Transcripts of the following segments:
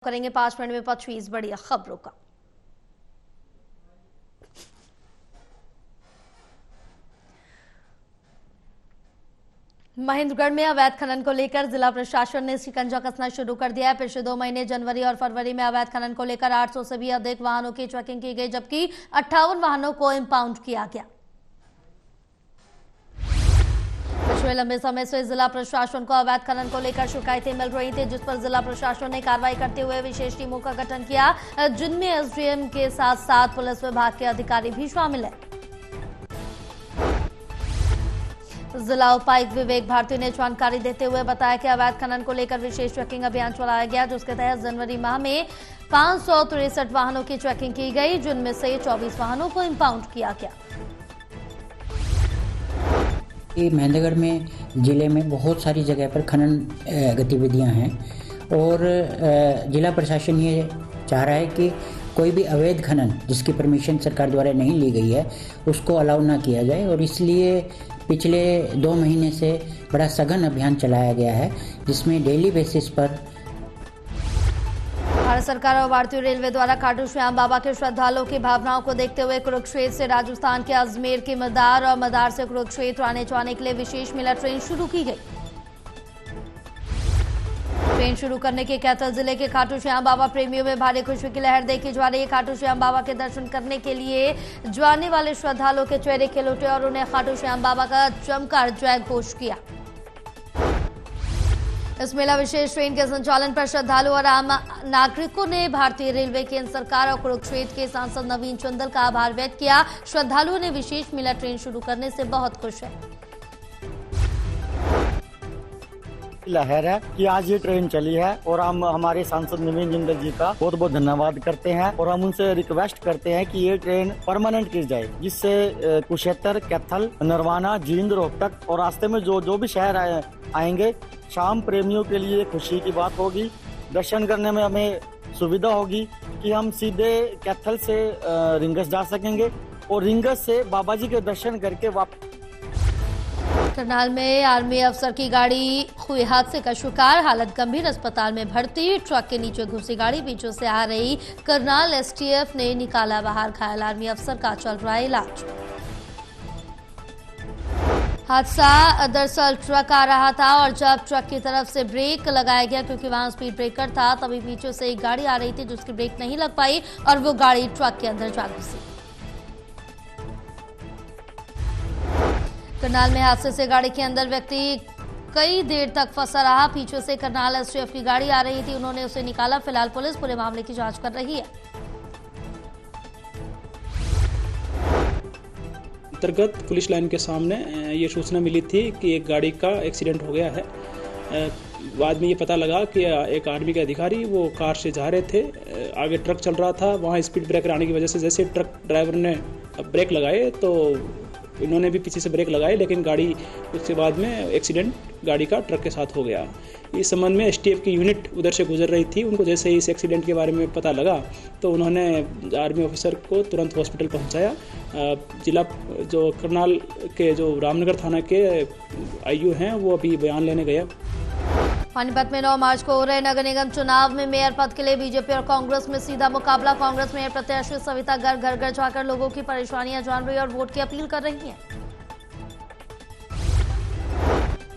करेंगे 5 मिनट में 25 बड़ी खबरों का। महेंद्रगढ़ में अवैध खनन को लेकर जिला प्रशासन ने शिकंजा कसना शुरू कर दिया है। पिछले 2 महीने जनवरी और फरवरी में अवैध खनन को लेकर 800 से भी अधिक वाहनों की चेकिंग की गई, जबकि 58 वाहनों को इंपाउंड किया गया। पिछले लंबे समय से जिला प्रशासन को अवैध खनन को लेकर शिकायतें मिल रही थी, जिस पर जिला प्रशासन ने कार्रवाई करते हुए विशेष टीमों का गठन किया, जिनमें एसडीएम के साथ साथ पुलिस विभाग के अधिकारी भी शामिल हैं। जिला उपायुक्त विवेक भारती ने जानकारी देते हुए बताया कि अवैध खनन को लेकर विशेष चेकिंग अभियान चलाया गया, जिसके तहत जनवरी माह में 563 वाहनों की चेकिंग की गई, जिनमें से 24 वाहनों को इंपाउंड किया गया। महेंद्रगढ़ में जिले में बहुत सारी जगह पर खनन गतिविधियां हैं और जिला प्रशासन ये चाह रहा है कि कोई भी अवैध खनन जिसकी परमिशन सरकार द्वारा नहीं ली गई है उसको अलाउ ना किया जाए, और इसलिए पिछले 2 महीने से बड़ा सघन अभियान चलाया गया है, जिसमें डेली बेसिस पर भारत सरकार और भारतीय रेलवे द्वारा खाटू श्याम बाबा के श्रद्धालुओं की भावनाओं को देखते हुए कुरुक्षेत्र से राजस्थान के अजमेर की मदार और मदार से कुरुक्षेत्र आने जाने के लिए विशेष मेला ट्रेन शुरू की गई। ट्रेन शुरू करने के कैथल जिले के खाटू श्याम बाबा प्रेमियों में भारी खुशी की लहर देखी जा रही है। खाटू श्याम बाबा के दर्शन करने के लिए जाने वाले श्रद्धालुओं के चेहरे खिल उठे और उन्हें खाटू श्याम बाबा का जमकर जय घोष किया। इस मेला विशेष ट्रेन के संचालन पर श्रद्धालु और आम नागरिकों ने भारतीय रेलवे, केंद्र सरकार और कुरुक्षेत्र के सांसद नवीन चंदल का आभार व्यक्त किया। श्रद्धालुओं ने विशेष मेला ट्रेन शुरू करने से बहुत खुश है। लहर है कि आज ये ट्रेन चली है और हम हमारे सांसद नवीन जिंदल जी का बहुत बहुत धन्यवाद करते हैं और हम उनसे रिक्वेस्ट करते हैं कि ये ट्रेन परमानेंट की जाए, जिससे कुरुक्षेत्र, कैथल, नरवाना, जींद, रोहतक और रास्ते में जो भी शहर आएंगे, शाम प्रेमियों के लिए खुशी की बात होगी। दर्शन करने में हमें सुविधा होगी कि हम सीधे कैथल से रिंगस जा सकेंगे और रिंगस से बाबा जी के दर्शन करके वापस। करनाल में आर्मी अफसर की गाड़ी हुई हादसे का शिकार, हालत गंभीर, अस्पताल में भर्ती। ट्रक के नीचे घुसी गाड़ी, पीछे से आ रही करनाल एसटीएफ ने निकाला बाहर, घायल आर्मी अफसर का चल रहा है इलाज। हादसा दरअसल ट्रक आ रहा था और जब ट्रक की तरफ से ब्रेक लगाया गया, क्योंकि वहां स्पीड ब्रेकर था, तभी पीछे से एक गाड़ी आ रही थी जिसकी ब्रेक नहीं लग पाई और वो गाड़ी ट्रक के अंदर जा घुसी। करनाल में हादसे से गाड़ी के अंदर व्यक्ति कई देर तक फंसा रहा। पीछे से करनाल एसटीएफ की गाड़ी आ रही थी, उन्होंने उसे निकाला। फिलहाल पुलिस पूरे मामले की जांच कर रही है। अंतर्गत पुलिस लाइन के सामने ये सूचना मिली थी कि एक गाड़ी का एक्सीडेंट हो गया है। बाद में ये पता लगा कि एक आर्मी के अधिकारी वो कार से जा रहे थे, आगे ट्रक चल रहा था, वहाँ स्पीड ब्रेकर आने की वजह से जैसे ट्रक ड्राइवर ने ब्रेक लगाए तो इन्होंने भी पीछे से ब्रेक लगाए, लेकिन गाड़ी उसके बाद में एक्सीडेंट गाड़ी का ट्रक के साथ हो गया। इस संबंध में एसटीएफ की यूनिट उधर से गुजर रही थी, उनको जैसे ही इस एक्सीडेंट के बारे में पता लगा तो उन्होंने आर्मी ऑफिसर को तुरंत हॉस्पिटल पहुंचाया। जिला जो करनाल के जो रामनगर थाना के आईयू हैं वो अभी बयान लेने गए। पानीपत में 9 मार्च को हो रहे नगर निगम चुनाव में मेयर पद के लिए बीजेपी और कांग्रेस में सीधा मुकाबला। कांग्रेस मेयर प्रत्याशी सविता गर्ग घर घर जाकर लोगों की परेशानियां जान रही और वोट की अपील कर रही हैं।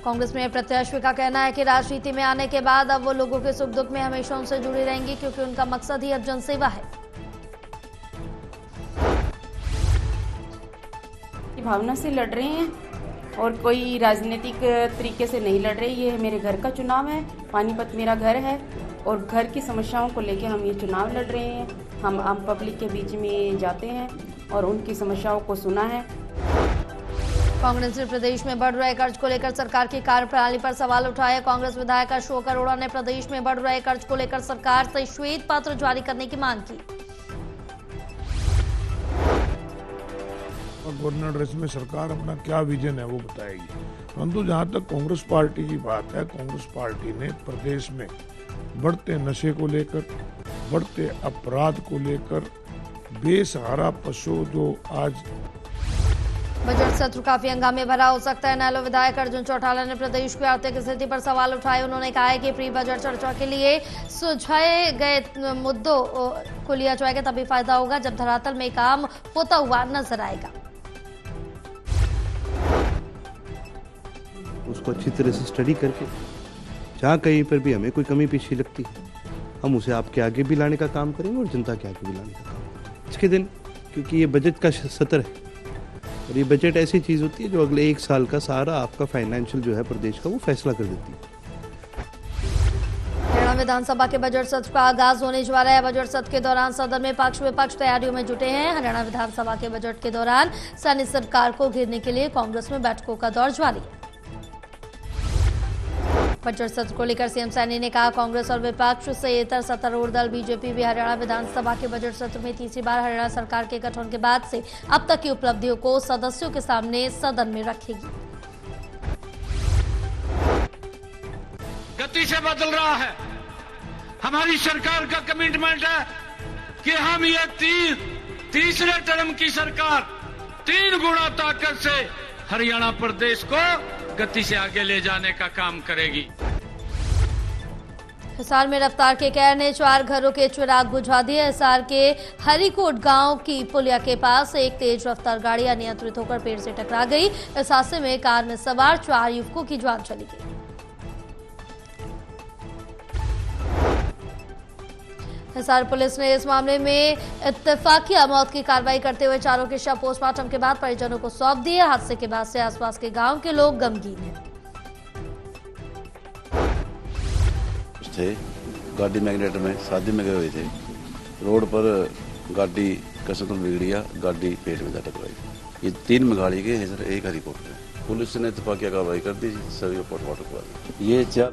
कांग्रेस मेयर प्रत्याशी का कहना है कि राजनीति में आने के बाद अब वो लोगों के सुख दुख में हमेशा उनसे जुड़ी रहेंगी, क्योंकि उनका मकसद ही अब जनसेवा है। भावना से लड़ रहे हैं और कोई राजनीतिक तरीके से नहीं लड़ रही। ये मेरे घर का चुनाव है, पानीपत मेरा घर है और घर की समस्याओं को लेकर हम ये चुनाव लड़ रहे हैं। हम आम पब्लिक के बीच में जाते हैं और उनकी समस्याओं को सुना है। कांग्रेस ने प्रदेश में बढ़ रहे कर्ज को लेकर सरकार की कार्यप्रणाली पर सवाल उठाया। कांग्रेस विधायक अशोक अरोड़ा ने प्रदेश में बढ़ रहे कर्ज को लेकर सरकार से श्वेत पत्र जारी करने की मांग की। गवर्नर रेस में सरकार अपना क्या विजन है वो बताएगी, परंतु जहां तक कांग्रेस पार्टी की बात है, कांग्रेस पार्टी ने प्रदेश में बढ़ते नशे को लेकर, बढ़ते अपराध को लेकर, बेसहारा पशु जो आज बजट सत्र काफी हंगामे भरा हो सकता है। इनेलो विधायक अर्जुन चौटाला ने प्रदेश की आर्थिक स्थिति पर सवाल उठाए। उन्होंने कहा है कि प्री बजट चर्चा के लिए सुझाए गए मुद्दों को लिया जाएगा, तभी फायदा होगा जब धरातल में काम होता हुआ नजर आएगा। उसको अच्छी तरह से स्टडी करके जहाँ कहीं पर भी हमें कोई कमी पेशी लगती है हम उसे आपके आगे भी लाने का काम करेंगे और जनता के आगे भी लाने का काम। इसके दिन क्योंकि ये बजट का सत्र है और ये बजट ऐसी चीज़ होती है जो अगले 1 साल का सारा आपका फाइनेंशियल जो है प्रदेश का वो फैसला कर देती है। हरियाणा विधानसभा के बजट सत्र का आगाज होने जा रहा है। बजट सत्र के दौरान सदन में पक्ष विपक्ष तैयारियों में जुटे हैं। हरियाणा विधानसभा के बजट के दौरान सैनी सरकार को घेरने के लिए कांग्रेस में बैठकों का दौर जारी है। बजट सत्र को लेकर सीएम सैनी ने कहा, कांग्रेस और विपक्ष से इतर सत्तारूढ़ दल बीजेपी भी हरियाणा विधानसभा के बजट सत्र में तीसरी बार हरियाणा सरकार के गठन के बाद से अब तक की उपलब्धियों को सदस्यों के सामने सदन में रखेगी। गति से बदल रहा है। हमारी सरकार का कमिटमेंट है कि हम ये तीसरे टर्म की सरकार 3 गुना ताकत से हरियाणा प्रदेश को गति से आगे ले जाने का काम करेगी। हिसार में रफ्तार के कहर ने 4 घरों के चिराग बुझा दिए। हिसार के हरिकोट गांव की पुलिया के पास एक तेज रफ्तार गाड़ी अनियंत्रित होकर पेड़ से टकरा गई। इस हादसे में कार में सवार 4 युवकों की जान चली गई। हिसार पुलिस ने इस मामले में इत्तेफाकिया मौत की कार्रवाई करते हुए चारों के शव पोस्टमार्टम के बाद परिजनों को सौंप दिए। हादसे के बाद से आसपास के गांव के लोग गमगीन हैं। थे गाड़ी मैग्नेट में शादी में गए हुए थे। रोड पर गाड़ी का संतुलन बिगड़ गया, गाड़ी पेड़ में जा टकराई। ये 3 मेघाड़ी के हैं सर, 1 हरिकोट में। पुलिस ने इत्तेफाकिया कार्रवाई कर दी, सभी को पोस्टमार्टम करवा दिया। ये 4